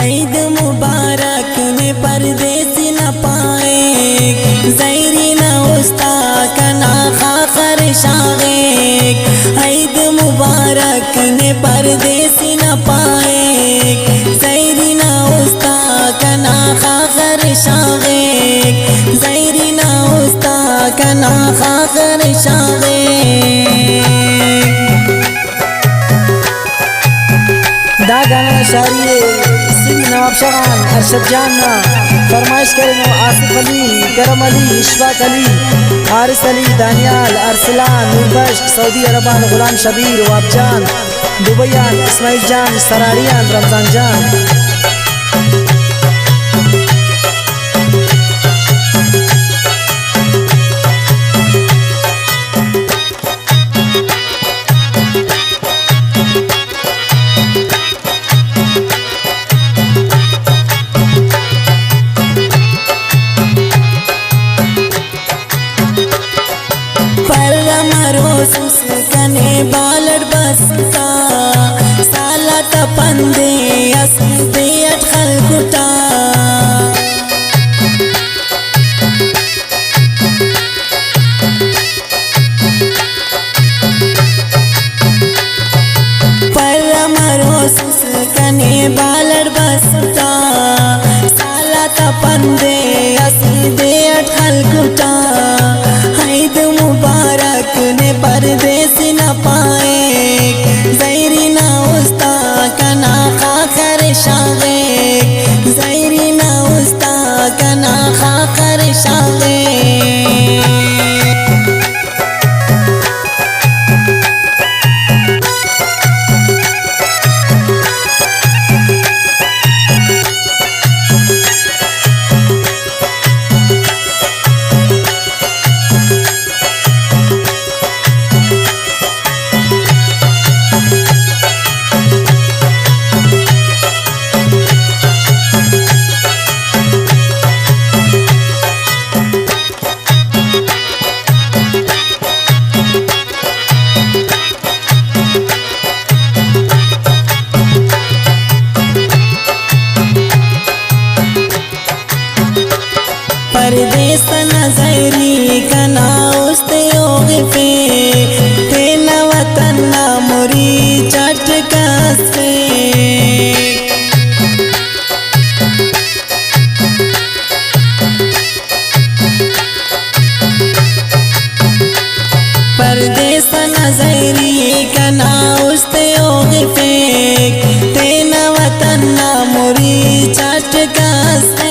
ईद मुबारक में परदेसी न पाए, ज़ैरी न उस्ता कना खाखर शागेक। ईद मुबारक में परदेसी न पाए, ज़ैरी न उस्ता कना खाखर शागेक। ज़ैरी न उस्ता कना खाखर शागेक। दा गाना शायरी सिंह नवाब शगान अरशद जान ना फरमाइश करें आसिफ अली, करम अली, इशफाक अली, हारिस अली, दानियाल, अरसलान, नूरबख्श, सऊदी अरबान, गुलाम शबीर, वाबजान, दुबैयान, इस्माइल जान, सरारियान, रमजान जान। कने बालड़ बसता साला तपंदे असदे अटखल कुटा। परमरोस कने बालड़ बसता साला तपंदे असदे अटखल कुटा। ईद मुबारक ने परदेसी न पाए, ज़ैरी न उस्ता कना खाखर शागेक। ज़ैरी न उस्ता कना खाखर शागेक। परदेस नज़री कना उस्ते ओगफे, ते न वतन न मुरी चटकसे। परदेस नज़री कना उस्ते ओगफे, ते न वतन न मुरी चटकसे।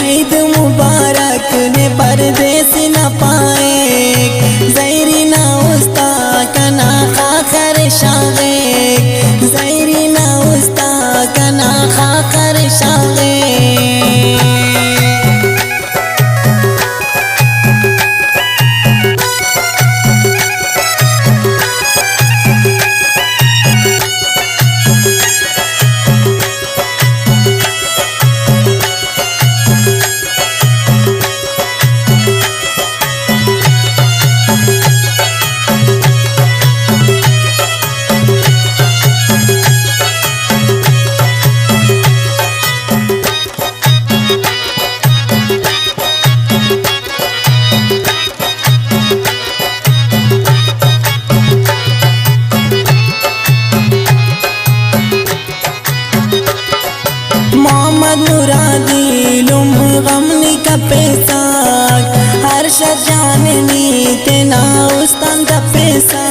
ईद मुबारक ने परदेसी न पाए, ज़ैरी न उस्ता कना खाखर शागेक। ज़ैरी न उस्ता कना खाखर शागेक। मुरादी लुम गमनी का पैसा अरशद जाननी तेना उस्तान का पैसा।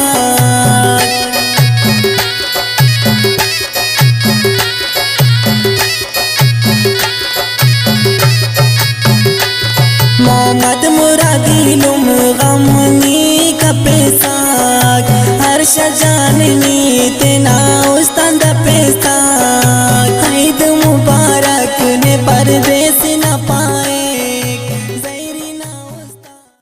मोहम्मद मुरादी लुम गमनी का पैसा अरशद जाननी